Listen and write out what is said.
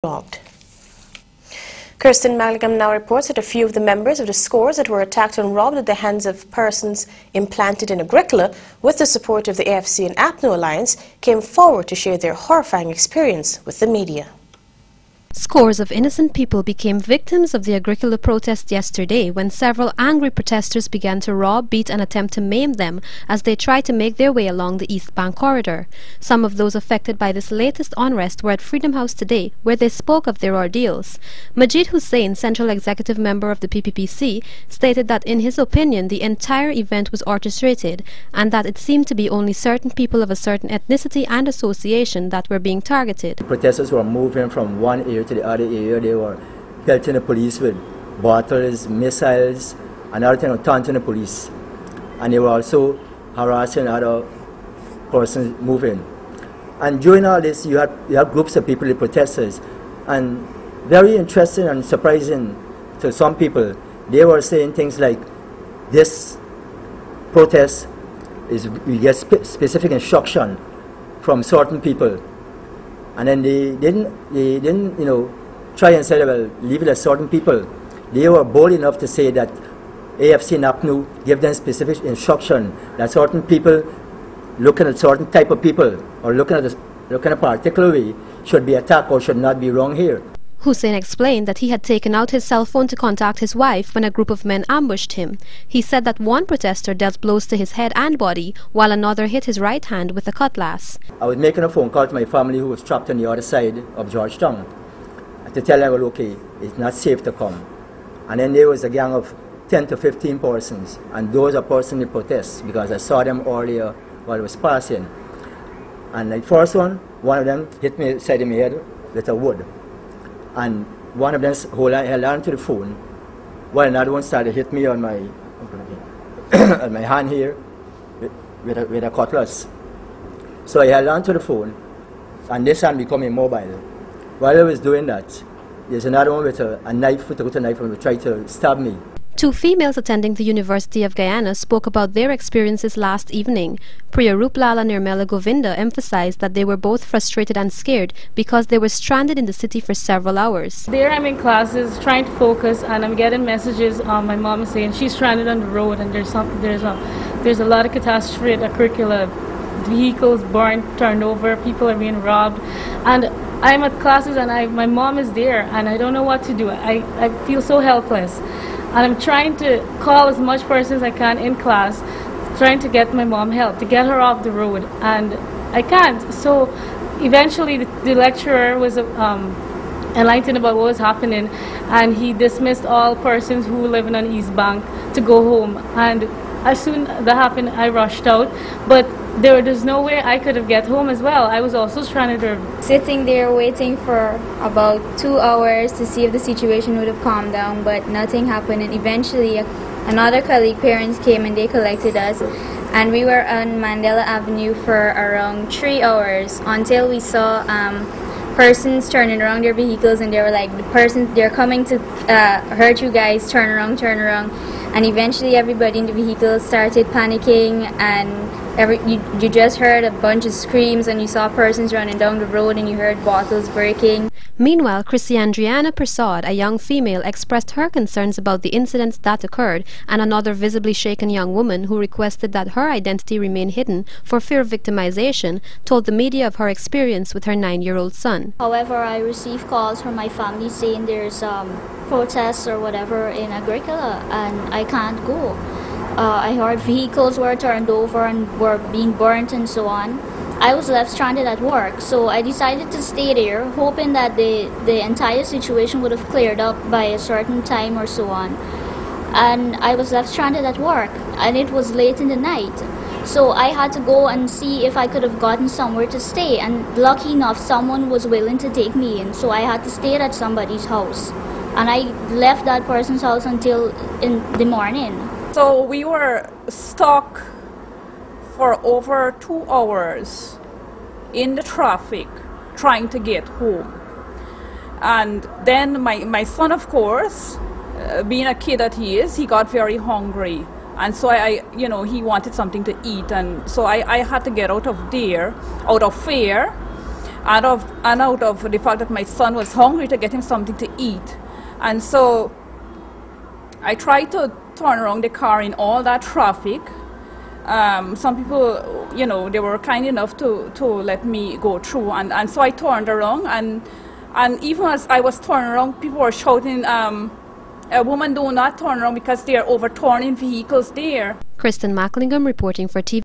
robbed. Kirsten Maligham now reports that a few of the members of the scores that were attacked and robbed at the hands of persons implanted in Agricola, with the support of the AFC and APNO Alliance, came forward to share their horrifying experience with the media. Scores of innocent people became victims of the Agricola protest yesterday when several angry protesters began to rob, beat and attempt to maim them as they tried to make their way along the East Bank corridor. Some of those affected by this latest unrest were at Freedom House today, where they spoke of their ordeals. Majid Hussain, Central Executive Member of the PPPC, stated that in his opinion the entire event was orchestrated and that it seemed to be only certain people of a certain ethnicity and association that were being targeted. Protesters were moving from one area to the other area. They were pelting the police with bottles, missiles, and other things, taunting the police. And they were also harassing other persons moving. And during all this, you had groups of people, the protesters, and very interesting and surprising to some people, they were saying things like, this protest is, we get specific instruction from certain people. And then they didn't, try and say, well, leave it at certain people. They were bold enough to say that AFC and APNO give them specific instruction that certain people looking at certain type of people or looking at a particular way should be attacked or should not be wrong here. Hussain explained that he had taken out his cell phone to contact his wife when a group of men ambushed him. He said that one protester dealt blows to his head and body, while another hit his right hand with a cutlass. I was making a phone call to my family who was trapped on the other side of Georgetown to tell them, well, okay, it's not safe to come. And then there was a gang of 10 to 15 persons, and those are personally protests because I saw them earlier while I was passing. And the first one of them hit me side of my head with a wood. And one of them held on to the phone, while another one started to hit me on my on my hand here with a cutlass. So I held on to the phone, and this hand became immobile. While I was doing that, there's another one with a knife, with a knife, and tried to stab me. Two females attending the University of Guyana spoke about their experiences last evening. Priya Ruplala Nirmela Govinda emphasized that they were both frustrated and scared because they were stranded in the city for several hours. There I'm in classes trying to focus, and I'm getting messages. My mom is saying she's stranded on the road, and there's a lot of catastrophe at Agricola. Vehicles burned, turned over, people are being robbed, and I'm at classes and my mom is there, and I don't know what to do. I feel so helpless. And I'm trying to call as much persons as I can in class, trying to get my mom help, to get her off the road, and I can't. So eventually the lecturer was enlightened about what was happening, and he dismissed all persons who live on East Bank to go home. And as soon as that happened, I rushed out, but there's no way I could have get home as well. I was also stranded there. Sitting there waiting for about 2 hours to see if the situation would have calmed down, but nothing happened. And eventually another colleague parents came and they collected us, and we were on Mandela Avenue for around 3 hours until we saw persons turning around their vehicles, and they were like, they're coming to hurt you guys, turn around, turn around. And eventually everybody in the vehicle started panicking, and you just heard a bunch of screams, and you saw persons running down the road, and you heard bottles breaking. Meanwhile, Christiandriana Prasad, a young female, expressed her concerns about the incidents that occurred, and another visibly shaken young woman who requested that her identity remain hidden for fear of victimization, told the media of her experience with her 9-year-old son. However, I received calls from my family saying there's protests or whatever in Agricola, and I can't go. I heard vehicles were turned over and were being burnt and so on. I was left stranded at work, so I decided to stay there, hoping that the entire situation would have cleared up by a certain time or so on. And I was left stranded at work, and it was late in the night. So I had to go and see if I could have gotten somewhere to stay, and lucky enough someone was willing to take me in, so I had to stay at somebody's house. And I left that person's house until in the morning. So we were stuck for over 2 hours in the traffic trying to get home. And then my son, of course, being a kid that he is, he got very hungry. And so he wanted something to eat, and so I had to get out of there, out of fear. and out of the fact that my son was hungry to get him something to eat. And so I tried to turn around the car in all that traffic. Some people, you know, they were kind enough to let me go through, and so I turned around, and even as I was turning around, people were shouting, "A woman, do not turn around," because they are overturning vehicles there. Kristen Macklingham reporting for TV.